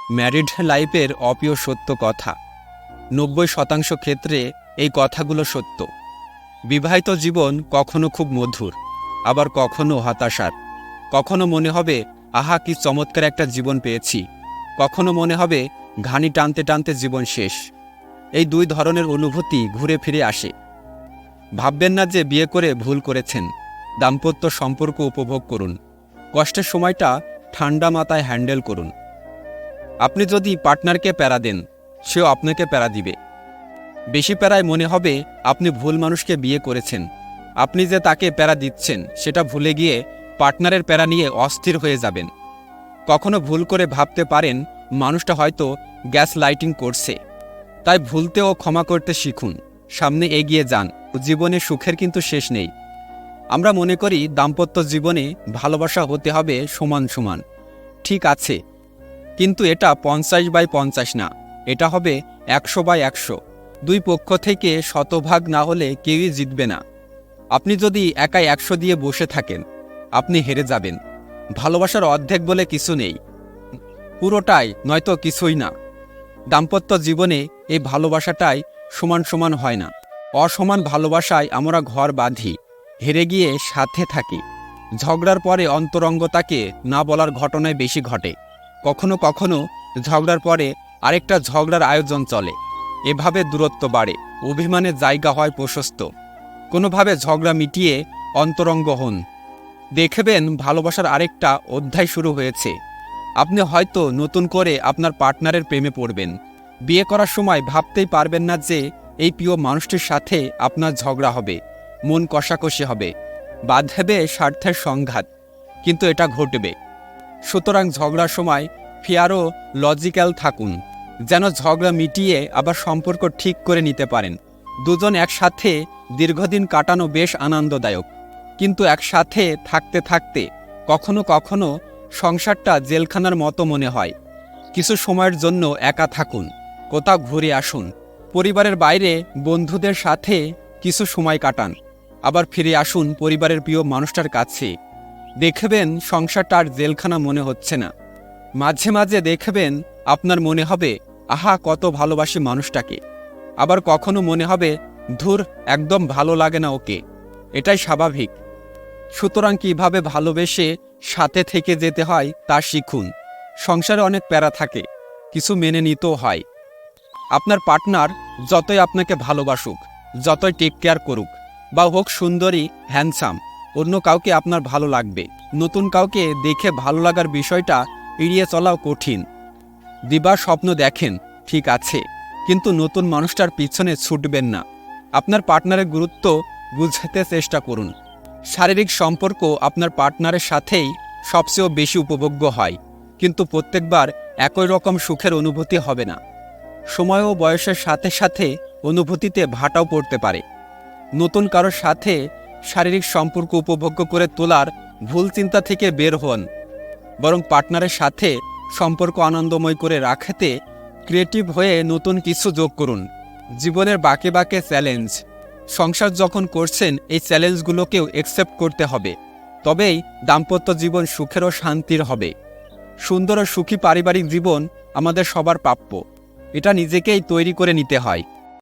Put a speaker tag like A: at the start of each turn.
A: Married লাইফের অপ্রিয় সত্য কথা। 90% ক্ষেত্রে এই কথাগুলো সত্য। বিবাহিত জীবন কখনো খুব মধুর, আবার কখনো হতাশার। কখনো মনে হবে আহা কি চমৎকার একটা জীবন পেয়েছি, কখনো মনে হবে ঘানি টানতে টানতে জীবন শেষ। এই দুই ধরনের অনুভূতি ঘুরে ফিরে আসে। ভাববেন না যে বিয়ে করে ভুল করেছেন। দাম্পত্য সম্পর্ক উপভোগ করুন, কষ্টের সময়টা ঠান্ডা মাথায় হ্যান্ডেল করুন। আপনি যদি পার্টনারকে প্যারা দেন, সেও আপনাকে প্যারা দিবে। বেশি প্যারায় মনে হবে আপনি ভুল মানুষকে বিয়ে করেছেন। আপনি যে তাকে প্যারা দিচ্ছেন সেটা ভুলে গিয়ে পার্টনারের প্যারা নিয়ে অস্থির হয়ে যাবেন। কখনো ভুল করে ভাবতে পারেন মানুষটা হয়তো গ্যাস লাইটিং করছে। তাই ভুলতে ও ক্ষমা করতে শিখুন, সামনে এগিয়ে যান। জীবনে সুখের কিন্তু শেষ নেই। আমরা মনে করি দাম্পত্য জীবনে ভালোবাসা হতে হবে সমান সমান। ঠিক আছে, কিন্তু এটা 50/50 না, এটা হবে 100/100। দুই পক্ষ থেকে শতভাগ না হলে কেউই জিতবে না। আপনি যদি একাই 100 দিয়ে বসে থাকেন, আপনি হেরে যাবেন। ভালোবাসার অর্ধেক বলে কিছু নেই, পুরোটাই নয়তো কিছুই না। দাম্পত্য জীবনে এই ভালোবাসাটাই সমান সমান হয় না। অসমান ভালোবাসায় আমরা ঘর বাঁধি, হেরে গিয়ে সাথে থাকি। ঝগড়ার পরে অন্তরঙ্গতাকে না বলার ঘটনায় বেশি ঘটে। কখনো কখনো ঝগড়ার পরে আরেকটা ঝগড়ার আয়োজন চলে। এভাবে দূরত্ব বাড়ে, অভিমানের জায়গা হয় প্রশস্ত। কোনোভাবে ঝগড়া মিটিয়ে অন্তরঙ্গ হন, দেখবেন ভালোবাসার আরেকটা অধ্যায় শুরু হয়েছে। আপনি হয়তো নতুন করে আপনার পার্টনারের প্রেমে পড়বেন। বিয়ে করার সময় ভাবতেই পারবেন না যে এই প্রিয় মানুষটির সাথে আপনার ঝগড়া হবে, মন কষাকষি হবে, বাঁধবে স্বার্থের সংঘাত, কিন্তু এটা ঘটবে। সুতরাং ঝগড়ার সময় ফেয়ার ও লজিক্যাল থাকুন, যেন ঝগড়া মিটিয়ে আবার সম্পর্ক ঠিক করে নিতে পারেন। দুজন একসাথে দীর্ঘদিন কাটানো বেশ আনন্দদায়ক, কিন্তু একসাথে থাকতে থাকতে কখনো কখনো সংসারটা জেলখানার মতো মনে হয়। কিছু সময়ের জন্য একা থাকুন, কোথাও ঘুরে আসুন, পরিবারের বাইরে বন্ধুদের সাথে কিছু সময় কাটান, আবার ফিরে আসুন পরিবারের প্রিয় মানুষটার কাছে। দেখবেন সংসারটা আর জেলখানা মনে হচ্ছে না। মাঝে মাঝে দেখবেন আপনার মনে হবে আহা কত ভালোবাসি মানুষটাকে, আবার কখনো মনে হবে ধুর একদম ভালো লাগে না ওকে। এটাই স্বাভাবিক। সুতরাং কিভাবে ভালোবেসে সাথে থেকে যেতে হয় তা শিখুন। সংসারে অনেক প্যারা থাকে, কিছু মেনে নিতেও হয়। আপনার পার্টনার যতই আপনাকে ভালোবাসুক, যতই টেক কেয়ার করুক, বা হোক সুন্দরী হ্যান্ডসাম, অন্য কাউকে আপনার ভালো লাগবে। নতুন কাউকে দেখে ভালো লাগার বিষয়টা এড়িয়ে চলাও কঠিন। দিবার স্বপ্ন দেখেন, ঠিক আছে, কিন্তু নতুন মানুষটার পিছনে ছুটবেন না। আপনার পার্টনারের গুরুত্ব বুঝতে চেষ্টা করুন। শারীরিক সম্পর্ক আপনার পার্টনারের সাথেই সবচেয়ে বেশি উপভোগ্য হয়, কিন্তু প্রত্যেকবার একই রকম সুখের অনুভূতি হবে না। সময় ও বয়সের সাথে সাথে অনুভূতিতে ভাটাও পড়তে পারে। নতুন কারোর সাথে শারীরিক সম্পর্ক উপভোগ করে তোলার ভুল চিন্তা থেকে বের হন, বরং পার্টনারের সাথে সম্পর্ক আনন্দময় করে রাখতে ক্রিয়েটিভ হয়ে নতুন কিছু যোগ করুন। জীবনের বাঁকে বাঁকে চ্যালেঞ্জ। সংসার যখন করছেন এই চ্যালেঞ্জগুলোকেও অ্যাকসেপ্ট করতে হবে, তবেই দাম্পত্য জীবন সুখের ও শান্তির হবে। সুন্দর ও সুখী পারিবারিক জীবন আমাদের সবার প্রাপ্য, এটা নিজেকেই তৈরি করে নিতে হয়।